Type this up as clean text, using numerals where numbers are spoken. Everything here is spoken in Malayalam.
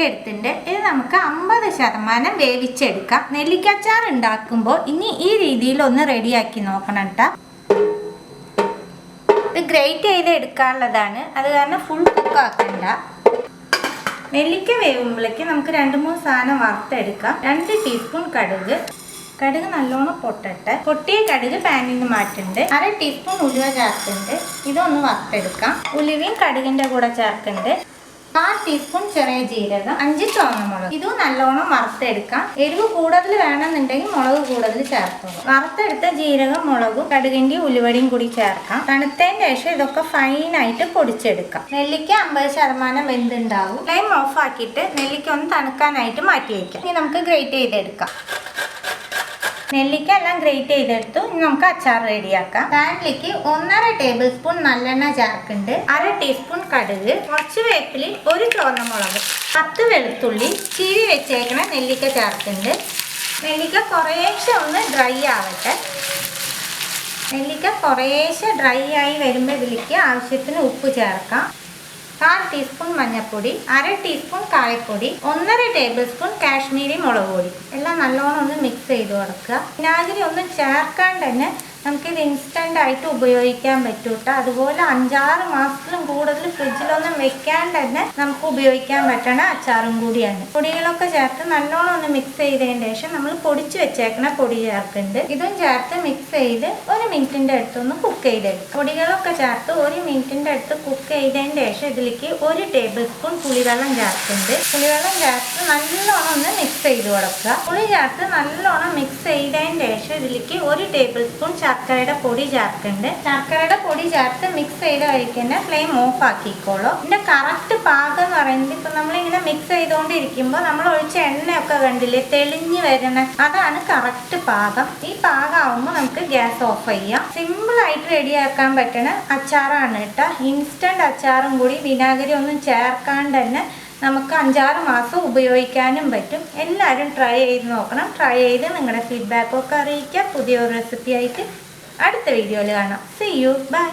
എടുത്തിട്ടുണ്ട്. ഇത് നമുക്ക് 50% വേവിച്ചെടുക്കാം. നെല്ലിക്കച്ചാർ ഉണ്ടാക്കുമ്പോൾ ഇനി ഈ രീതിയിൽ ഒന്ന് റെഡിയാക്കി നോക്കണം കേട്ടോ. ഇത് ഗ്രേറ്റ് ചെയ്ത് എടുക്കാനുള്ളതാണ്, അത് കാരണം ഫുൾ കുക്ക് ആക്കണ്ട. നെല്ലിക്ക വേവുമ്പോഴേക്ക് നമുക്ക് 2-3 സാധനം വറുത്തെടുക്കാം. 2 ടീസ്പൂൺ കടുക്. കടുക് നല്ലോണം പൊട്ടട്ടെ. പൊട്ടിയ കടുക് പാനിൽ നിന്ന് മാറ്റുന്നുണ്ട്. 1/2 ടീസ്പൂൺ ഉലുവ ചേർക്കുന്നുണ്ട്. ഇതൊന്ന് വറുത്തെടുക്കാം. ഉലുവയും കടുകിൻ്റെ കൂടെ ചേർക്കുന്നുണ്ട്. 1/4 ടീസ്പൂൺ ചെറിയ ജീരകം, 5 ചുവന്നമുളക്. ഇതും നല്ലോണം വറുത്തെടുക്കാം. എരിവ് കൂടുതൽ വേണമെന്നുണ്ടെങ്കിൽ മുളക് കൂടുതൽ ചേർത്തോളൂ. വറുത്തെടുത്ത ജീരകം, മുളകും കടുകിൻ്റെയും ഉലുവടിയും കൂടി ചേർക്കാം. തണുത്തതിന് ശേഷം ഇതൊക്കെ ഫൈനായിട്ട് പൊടിച്ചെടുക്കാം. നെല്ലിക്ക 50% വെന്തുണ്ടാവും. ഫ്ലെയിം ഓഫ് ആക്കിയിട്ട് നെല്ലിക്ക ഒന്ന് തണുക്കാനായിട്ട് മാറ്റി വയ്ക്കാം. ഇനി നമുക്ക് ഗ്രേറ്റ് ചെയ്തെടുക്കാം. നെല്ലിക്ക എല്ലാം ഗ്രേറ്റ് ചെയ്തെടുത്തു. ഇനി നമുക്ക് അച്ചാർ റെഡിയാക്കാം. പാനിലേക്ക് 1.5 ടേബിൾ സ്പൂൺ നല്ലെണ്ണ ചേർക്കുന്നുണ്ട്. 1/2 ടീസ്പൂൺ കടുക്, കുറച്ച് വേപ്പില, 1 ചുവന്നമുളക്, 10 വെളുത്തുള്ളി, ചീവി വെച്ചേക്കണ നെല്ലിക്ക ചേർക്കുന്നുണ്ട്. നെല്ലിക്ക കുറേശ്ശെ ഒന്ന് ഡ്രൈ ആവട്ടെ. നെല്ലിക്ക കുറേശ്ശെ ഡ്രൈ ആയി വരുമ്പോൾ ഇതിലേക്ക് ആവശ്യത്തിന് ഉപ്പ് ചേർക്കാം. 1/4 ടീസ്പൂൺ മഞ്ഞൾപ്പൊടി, 1/2 ടീസ്പൂൺ കായപ്പൊടി, 1.5 ടേബിൾ സ്പൂൺ കാശ്മീരി മുളക് പൊടി. എല്ലാം നല്ലോണം ഒന്ന് മിക്സ് ചെയ്ത് കൊടുക്കുക. വിനാഗിരി ഒന്നും ചേർക്കാണ്ട് തന്നെ നമുക്കിത് ഇൻസ്റ്റൻ്റ് ആയിട്ട് ഉപയോഗിക്കാൻ പറ്റും കേട്ടോ. അതുപോലെ 5-6 മാസത്തിലും കൂടുതൽ ഫ്രിഡ്ജിലൊന്നും വെക്കാണ്ട് തന്നെ നമുക്ക് ഉപയോഗിക്കാൻ പറ്റണ അച്ചാറും കൂടിയാണ്. പൊടികളൊക്കെ ചേർത്ത് നല്ലോണം ഒന്ന് മിക്സ് ചെയ്തതിന് ശേഷം നമ്മൾ പൊടിച്ച് വെച്ചേക്കണ പൊടി ചേർക്കുന്നുണ്ട്. ഇതും ചേർത്ത് മിക്സ് ചെയ്ത് 1 മിനിറ്റിൻ്റെ അടുത്തൊന്ന് കുക്ക് ചെയ്തെടുക്കും. പൊടികളൊക്കെ ചേർത്ത് 1 മിനിറ്റിൻ്റെ അടുത്ത് കുക്ക് ചെയ്തതിന് ശേഷം ഇതിലേക്ക് 1 ടേബിൾ സ്പൂൺ പുളിവെള്ളം ചേർക്കുന്നുണ്ട്. പുളിവെള്ളം ചേർത്ത് നല്ലോണം ഒന്ന് മിക്സ് ചെയ്ത് കൊടുക്കുക. പുളി ചേർത്ത് നല്ലോണം മിക്സ് ചെയ്തതിന് ശേഷം ഇതിലേക്ക് 1 ടേബിൾ സ്പൂൺ ശർക്കരയുടെ പൊടി ചേർക്കുന്നുണ്ട്. ശർക്കരയുടെ പൊടി ചേർത്ത് മിക്സ് ചെയ്ത് കഴിക്കുന്ന ഫ്ലെയിം ഓഫ് ആക്കിക്കോളൂ. ഇതിന്റെ കറക്റ്റ് പാകം എന്ന് പറയുന്നത് ഇപ്പൊ നമ്മളിങ്ങനെ മിക്സ് ചെയ്തുകൊണ്ടിരിക്കുമ്പോൾ നമ്മൾ ഒഴിച്ച എണ്ണയൊക്കെ കണ്ടില്ലേ തെളിഞ്ഞ് വരണം, അതാണ് കറക്റ്റ് പാകം. ഈ പാകമാകുമ്പോൾ നമുക്ക് ഗ്യാസ് ഓഫ് ചെയ്യാം. സിമ്പിൾ ആയിട്ട് റെഡിയാക്കാൻ പറ്റുന്ന അച്ചാറാണ് കേട്ടോ. ഇൻസ്റ്റന്റ് അച്ചാറും കൂടി വിനാഗിരി ഒന്നും ചേർക്കാണ്ട് തന്നെ നമുക്ക് 5-6 മാസം ഉപയോഗിക്കാനും പറ്റും. എല്ലാവരും ട്രൈ ചെയ്ത് നോക്കണം. ട്രൈ ചെയ്ത് നിങ്ങളുടെ ഫീഡ്ബാക്കൊക്കെ അറിയിക്കുക. പുതിയൊരു റെസിപ്പി ആയിട്ട് അടുത്ത വീഡിയോയിൽ കാണാം. See you. Bye.